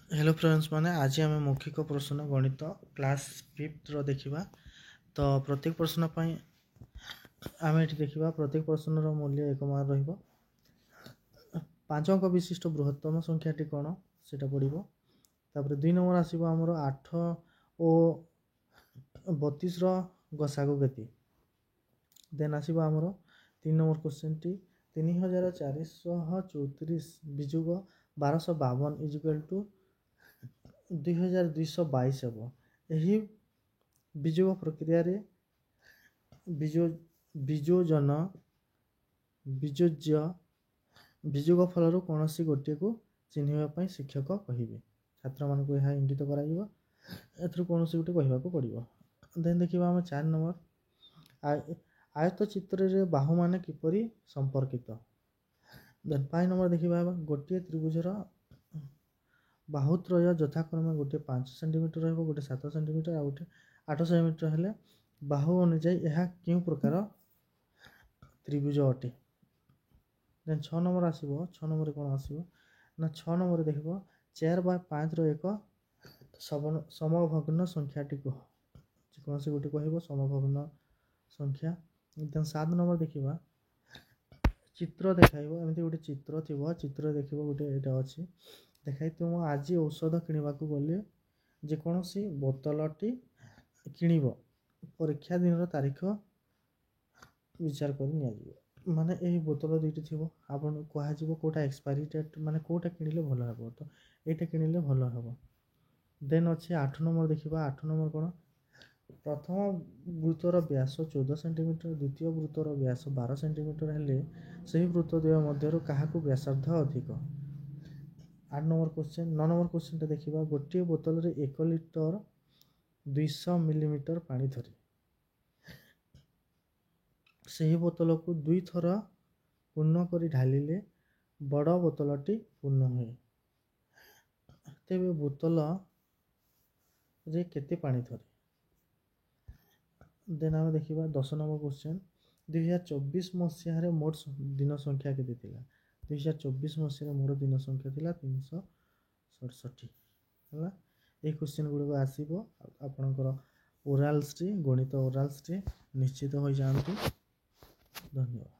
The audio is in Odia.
हेलो फ्रेंड्स माने आज आम मौखिक प्रश्न गणित क्लास 5th रो देखिबा। तो प्रत्येक प्रश्न पई आम एठी देखिबा प्रत्येक प्रश्न रो मूल्य 1 मार्क रहिबो। 5 अंक विशिष्ट बृहत्तम संख्याटी कोन सेटा पडिबो। तापर 2 नंबर आसीबो हमरो 8 ओ 32 रो गसागु केति। देन आसीबो हमरो 3 नंबर क्वेश्चन टी 3434 बिजुग 1252 इक्वल टू 2222 ହେବ। ଏହି ବିଯୋଗ ପ୍ରକ୍ରିୟାରେ ବିଜୋଜ୍ୟ ବିଯୋଗ ଫଳରୁ କୌଣସି ଗୋଟିଏକୁ ଚିହ୍ନିବା ପାଇଁ ଶିକ୍ଷକ କହିବେ। ଛାତ୍ରମାନଙ୍କୁ ଏହା ଇଙ୍ଗିତ କରାଯିବ। ଏଥିରୁ କୌଣସି ଗୋଟେ କହିବାକୁ ପଡ଼ିବ। ଦେନ୍ ଦେଖିବା ଆମେ 4 ନମ୍ବର ଆୟତ ଚିତ୍ରରେ ବାହୁମାନେ କିପରି ସମ୍ପର୍କିତ। ଦେନ୍ 5 ନମ୍ବର ଦେଖିବା ଗୋଟିଏ ତ୍ରିଭୁଜର ବାହୁତ୍ରୟ ଯଥାକ୍ରମେ ଗୋଟିଏ 5 ସେଣ୍ଟିମିଟର ରହିବ, ଗୋଟିଏ 7 ସେଣ୍ଟିମିଟର ଆଉ ଗୋଟିଏ 8 ସେଣ୍ଟିମିଟର ହେଲେ ବାହୁ ଅନୁଯାୟୀ ଏହା କେଉଁ ପ୍ରକାର ତ୍ରିଭୁଜ ଅଟେ। ଦେନ୍ 6 ନମ୍ବର ଆସିବ। 6 ନମ୍ବରରେ କ'ଣ ଆସିବ ନା 6 ନମ୍ବରରେ ଦେଖିବ 4/5 ର ଏକ ସମଭଗ୍ନ ସଂଖ୍ୟାଟି କୁହ। ଯେକୌଣସି ଗୋଟେ କହିବ ସମଭଗ୍ନ ସଂଖ୍ୟା। ଦେନ୍ 7 ନମ୍ବର ଦେଖିବା ଚିତ୍ର ଦେଖାଇବ। ଏମିତି ଗୋଟେ ଚିତ୍ର ଥିବ, ଚିତ୍ର ଦେଖିବ ଗୋଟେ ଏଇଟା ଅଛି ଦେଖାଇ ତୁମ ଆଜି ଔଷଧ କିଣିବାକୁ ଗଲେ ଯେକୌଣସି ବୋତଲଟି କିଣିବ ପରୀକ୍ଷା ଦିନର ତାରିଖ ବିଚାର କରି ନିଆଯିବ। ମାନେ ଏହି ବୋତଲ ଦୁଇଟି ଥିବ, ଆପଣଙ୍କୁ କୁହାଯିବ କେଉଁଟା ଏକ୍ସପାୟରି ଡେଟ୍ ମାନେ କେଉଁଟା କିଣିଲେ ଭଲ ହେବ, ତ ଏଇଟା କିଣିଲେ ଭଲ ହେବ। ଦେନ୍ ଅଛି 8 ନମ୍ବର ଦେଖିବା। 8 ନମ୍ବର କ'ଣ ପ୍ରଥମ ବୃତ୍ତର ବ୍ୟାସ 14 ସେଣ୍ଟିମିଟର, ଦ୍ୱିତୀୟ ବୃତ୍ତର ବ୍ୟାସ 12 ସେଣ୍ଟିମିଟର ହେଲେ ସେହି ବୃତ୍ତ ଦ୍ୱୟ ମଧ୍ୟରୁ କାହାକୁ ବ୍ୟାସାର୍ଦ୍ଧ ଅଧିକ। 8 ନମ୍ବର କ୍ୱେଶ୍ଚନ୍। 9 ନମ୍ବର କ୍ୱେଶ୍ଚନଟା ଦେଖିବା ଗୋଟିଏ ବୋତଲରେ 1 ଲିଟର 200 ମିଲିମିଟର ପାଣି ଧରେ। ସେହି ବୋତଲକୁ 2 ଥର ପୂର୍ଣ୍ଣ କରି ଢାଳିଲେ ବଡ଼ ବୋତଲଟି ପୂର୍ଣ୍ଣ ହୁଏ। ତେବେ ବୋତଲରେ କେତେ ପାଣି ଧରେ। ଦେନ୍ ଆମେ ଦେଖିବା 10 ନମ୍ବର କ୍ୱେଶ୍ଚନ୍। 2024 ମସିହାରେ ମୋଟ ଦିନ ସଂଖ୍ୟା କେତେ ଥିଲା। 2024 ମସିହାରେ ମୋଟ ଦିନ ସଂଖ୍ୟା ଥିଲା 367 ହେଲା। এই କ୍ୱେଶ୍ଚନ୍ ଗୁଡ଼ିକ ଆସିବ ଆପଣଙ୍କର ଓରାଲ୍ସରେ, ଗଣିତ ଓରାଲ୍ସରେ ନିଶ୍ଚିତ ହୋଇଯାଆନ୍ତୁ। ଧନ୍ୟବାଦ।